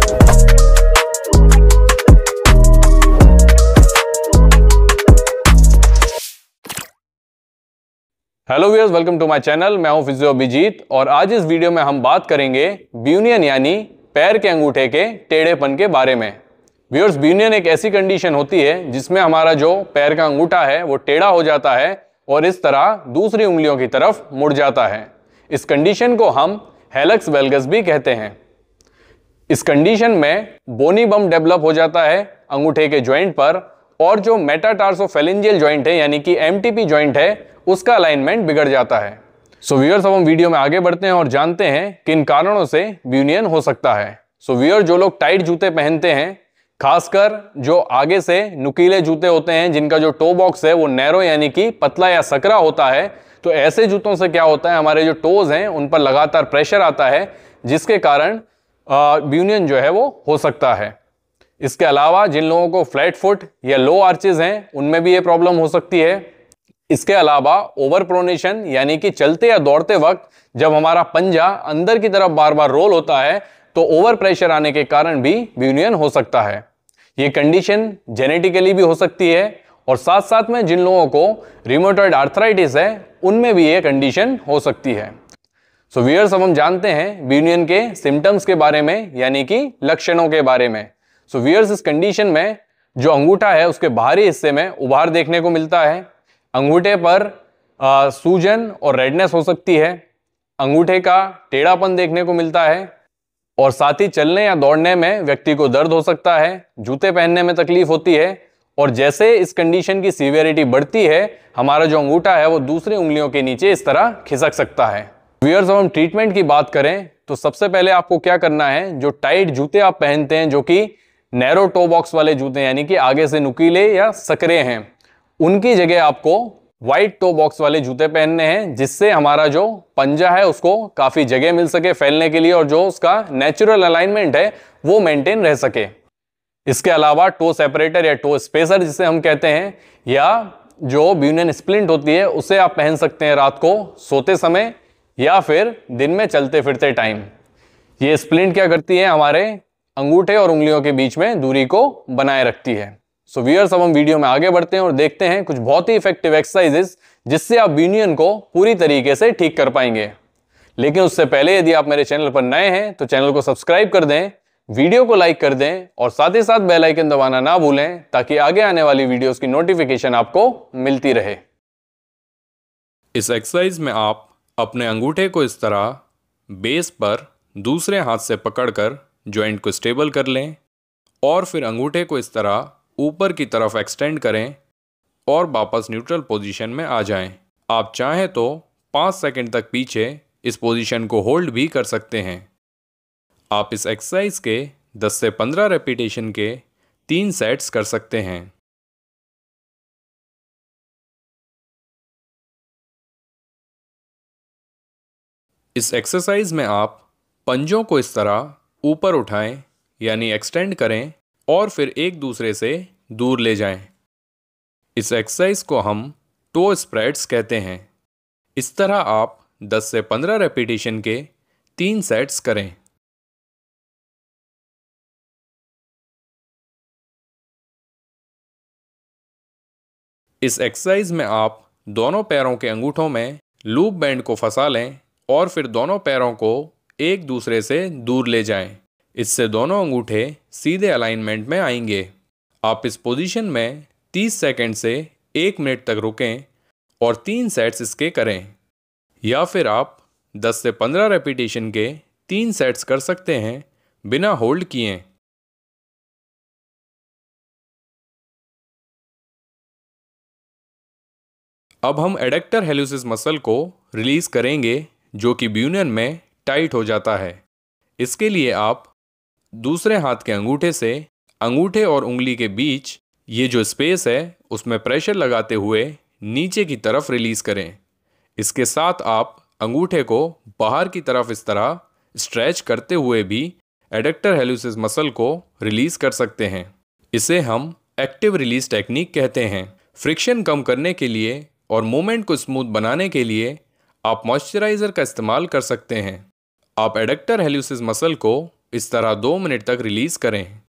Hello viewers, welcome to my channel. मैं हूं physio Abhijit और आज इस वीडियो में हम बात करेंगे ब्यूनियन यानी पैर के अंगूठे के टेढ़ेपन के बारे में। व्यूअर्स, ब्यूनियन एक ऐसी कंडीशन होती है जिसमें हमारा जो पैर का अंगूठा है वो टेढ़ा हो जाता है और इस तरह दूसरी उंगलियों की तरफ मुड़ जाता है। इस कंडीशन को हम हेलक्स वेल्गस भी कहते हैं। इस कंडीशन में बोनी बम डेवलप हो जाता है अंगूठे के जॉइंट पर और जो मेटाटार्सोफेरेंजियल जॉइंट है यानी कि एमटीपी जॉइंट है उसका अलाइनमेंट बिगड़ जाता है। सो व्यूअर्स, अब हम वीडियो में आगे बढ़ते हैं और जानते हैं किन कारणों से ब्यूनियन हो सकता है। सो व्यूअर, जो लोग टाइट जूते पहनते हैं, खासकर जो आगे से नुकीले जूते होते हैं जिनका जो टो बॉक्स है वो नैरो यानी कि पतला या सकरा होता है, तो ऐसे जूतों से क्या होता है, हमारे जो टोज हैं उन पर लगातार प्रेशर आता है जिसके कारण ब्यूनियन जो है वो हो सकता है। इसके अलावा जिन लोगों को फ्लैट फुट या लो आर्चेज हैं उनमें भी ये प्रॉब्लम हो सकती है। इसके अलावा ओवर प्रोनेशन यानी कि चलते या दौड़ते वक्त जब हमारा पंजा अंदर की तरफ बार बार रोल होता है तो ओवर प्रेशर आने के कारण भी ब्यूनियन हो सकता है। ये कंडीशन जेनेटिकली भी हो सकती है और साथ साथ में जिन लोगों को रिमोटॉइड आर्थराइटिस है उनमें भी ये कंडीशन हो सकती है। सो व्यूअर्स, अब हम जानते हैं ब्यूनियन के सिम्टम्स के बारे में यानी कि लक्षणों के बारे में। सो व्यूअर्स, इस कंडीशन में जो अंगूठा है उसके बाहरी हिस्से में उभार देखने को मिलता है। अंगूठे पर सूजन और रेडनेस हो सकती है। अंगूठे का टेढ़ापन देखने को मिलता है और साथ ही चलने या दौड़ने में व्यक्ति को दर्द हो सकता है। जूते पहनने में तकलीफ होती है और जैसे इस कंडीशन की सीवियरिटी बढ़ती है हमारा जो अंगूठा है वो दूसरी उंगलियों के नीचे इस तरह खिसक सकता है। व्यूअर्स, हम ट्रीटमेंट की बात करें तो सबसे पहले आपको क्या करना है, जो टाइट जूते आप पहनते हैं जो कि नैरो टो बॉक्स वाले जूते यानी कि आगे से नुकीले या सकरे हैं, उनकी जगह आपको वाइट टो बॉक्स वाले जूते पहनने हैं जिससे हमारा जो पंजा है उसको काफी जगह मिल सके फैलने के लिए और जो उसका नेचुरल अलाइनमेंट है वो मेंटेन रह सके। इसके अलावा टो सेपरेटर या टो स्पेसर जिसे हम कहते हैं या जो ब्यूनियन स्प्लिंट होती है उसे आप पहन सकते हैं रात को सोते समय या फिर दिन में चलते फिरते टाइम। ये स्प्लिंट क्या करती है, हमारे अंगूठे और उंगलियों के बीच में दूरी को बनाए रखती है। सो व्यूअर्स, अब हम वीडियो में आगे बढ़ते हैं और देखते हैं कुछ बहुत ही इफेक्टिव एक्सरसाइजेस जिससे आप ब्यूनियन को पूरी तरीके से ठीक कर पाएंगे। लेकिन उससे पहले यदि आप मेरे चैनल पर नए हैं तो चैनल को सब्सक्राइब कर दें, वीडियो को लाइक कर दें और साथ ही साथ बेल आइकन दबाना ना भूलें ताकि आगे आने वाली वीडियोस की नोटिफिकेशन आपको मिलती रहे। इस एक्सरसाइज में आप अपने अंगूठे को इस तरह बेस पर दूसरे हाथ से पकड़कर जॉइंट को स्टेबल कर लें और फिर अंगूठे को इस तरह ऊपर की तरफ एक्सटेंड करें और वापस न्यूट्रल पोजीशन में आ जाएं। आप चाहें तो 5 सेकंड तक पीछे इस पोजीशन को होल्ड भी कर सकते हैं। आप इस एक्सरसाइज के 10 से 15 रेपिटेशन के 3 सेट्स कर सकते हैं। इस एक्सरसाइज में आप पंजों को इस तरह ऊपर उठाएं यानी एक्सटेंड करें और फिर एक दूसरे से दूर ले जाएं। इस एक्सरसाइज को हम टो स्प्रेड्स कहते हैं। इस तरह आप 10 से 15 रेपिटेशन के 3 सेट्स करें। इस एक्सरसाइज में आप दोनों पैरों के अंगूठों में लूप बैंड को फंसा लें और फिर दोनों पैरों को एक दूसरे से दूर ले जाएं। इससे दोनों अंगूठे सीधे अलाइनमेंट में आएंगे। आप इस पोजीशन में 30 सेकंड से 1 मिनट तक रुकें और 3 सेट्स इसके करें, या फिर आप 10 से 15 रेपिटेशन के 3 सेट्स कर सकते हैं बिना होल्ड किए। अब हम एडक्टर हेलुसिस मसल को रिलीज करेंगे जो कि ब्यूनियन में टाइट हो जाता है। इसके लिए आप दूसरे हाथ के अंगूठे से अंगूठे और उंगली के बीच ये जो स्पेस है उसमें प्रेशर लगाते हुए नीचे की तरफ रिलीज करें। इसके साथ आप अंगूठे को बाहर की तरफ इस तरह स्ट्रेच करते हुए भी एडक्टर हेलुसिस मसल को रिलीज कर सकते हैं। इसे हम एक्टिव रिलीज टेक्निक कहते हैं। फ्रिक्शन कम करने के लिए और मूवमेंट को स्मूथ बनाने के लिए आप मॉइस्चराइज़र का इस्तेमाल कर सकते हैं। आप एडक्टर हेलुसिस मसल को इस तरह 2 मिनट तक रिलीज करें।